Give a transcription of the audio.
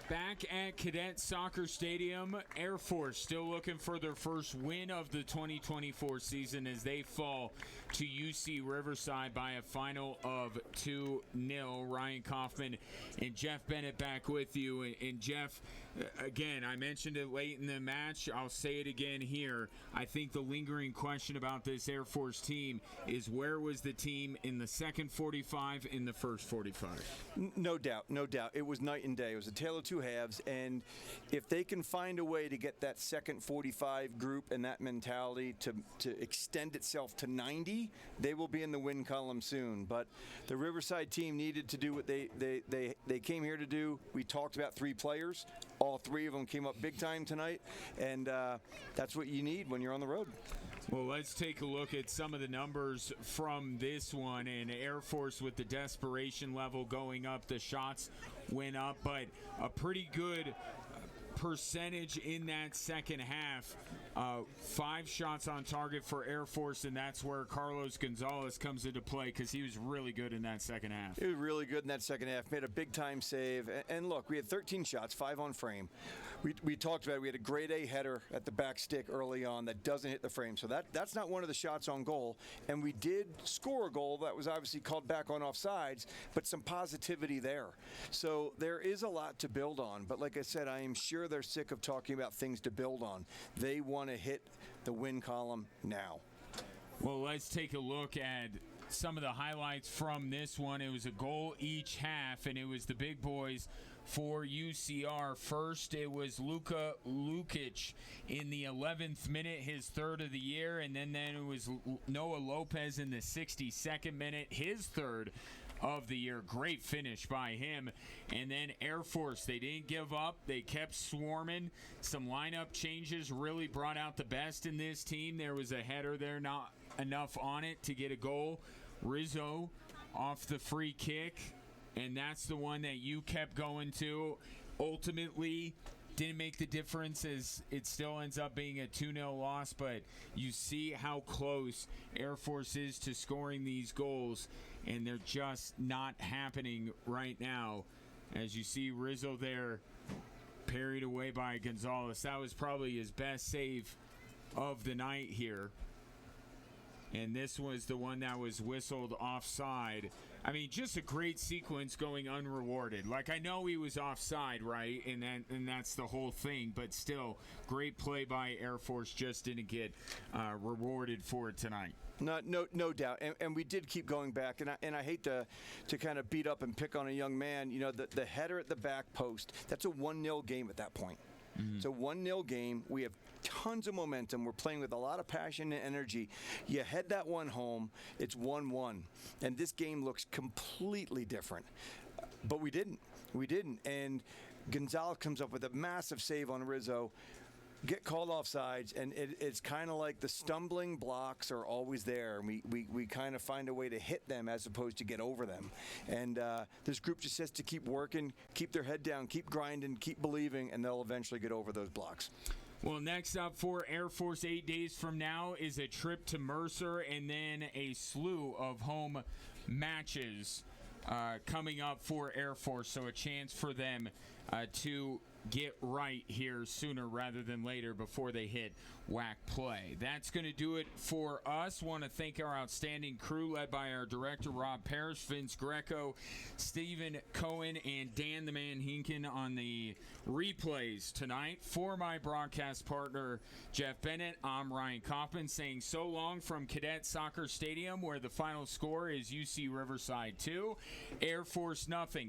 Back at Cadet Soccer Stadium, Air Force still looking for their first win of the 2024 season as they fall to UC Riverside by a final of 2-0. Ryan Kaufman and Jeff Bennett back with you. And Jeff, again, I mentioned it late in the match. I'll say it again here. I think the lingering question about this Air Force team is where was the team in the second 45, in the first 45? No doubt, no doubt. It was night and day. It was a tale of two halves, and if they can find a way to get that second 45 group and that mentality to extend itself to 90, they will be in the win column soon. But the Riverside team needed to do what they came here to do. We talked about three players. All three of them came up big time tonight, and that's what you need when you're on the road. Well, let's take a look at some of the numbers from this one. And Air Force with the desperation level going up. The shots went up, but a pretty good percentage in that second half. 5 shots on target for Air Force, and that's where Carlos Gonzalez comes into play because he was really good in that second half. He was really good in that second half, made a big-time save. And look, we had 13 shots, 5 on frame. We talked about it. We had a grade A header at the back stick early on that doesn't hit the frame. So that's not one of the shots on goal. And we did score a goal that was obviously called back on offsides, but some positivity there. So there is a lot to build on. But like I said, I am sure they're sick of talking about things to build on. They want to hit the win column now. Well, let's take a look at some of the highlights from this one. It was a goal each half, and it was the big boys for UCR. First, it was Luka Lukic in the 11th minute, his third of the year, and then it was Noah Lopez in the 62nd minute, his third of the year. Great finish by him. And then Air Force, they didn't give up. They kept swarming. Some lineup changes really brought out the best in this team. There was a header there, not enough on it to get a goal. Rizzo off the free kick, and that's the one that you kept going to. Ultimately, didn't make the difference as it still ends up being a 2-0 loss, but you see how close Air Force is to scoring these goals, and they're just not happening right now. As you see Rizzo there, parried away by Gonzalez. That was probably his best save of the night here. And this was the one that was whistled offside. I mean, just a great sequence going unrewarded. Like, I know he was offside, right? And that's the whole thing. But still, great play by Air Force. Just didn't get rewarded for it tonight. No doubt. And we did keep going back. And I hate to kind of beat up and pick on a young man. You know, the header at the back post, that's a 1-0 game at that point. Mm-hmm. It's a 1-0 game. We have tons of momentum. We're playing with a lot of passion and energy. You head that one home, it's 1-1. And this game looks completely different. But we didn't. And Gonzalez comes up with a massive save on Rizzo. Get called offsides, and it's kind of like the stumbling blocks are always there, and we kind of find a way to hit them as opposed to get over them. And this group just has to keep working, keep their head down, keep grinding, keep believing, and they'll eventually get over those blocks. Well, next up for Air Force 8 days from now is a trip to Mercer and then a slew of home matches coming up for Air Force, so a chance for them to get right here sooner rather than later before they hit WAC play. That's going to do it for us. Want to thank our outstanding crew led by our director, Rob Parrish, Vince Greco, Stephen Cohen, and Dan the Man Hinken on the replays tonight. For my broadcast partner, Jeff Bennett, I'm Ryan Kaufman saying so long from Cadet Soccer Stadium, where the final score is UC Riverside 2, Air Force nothing.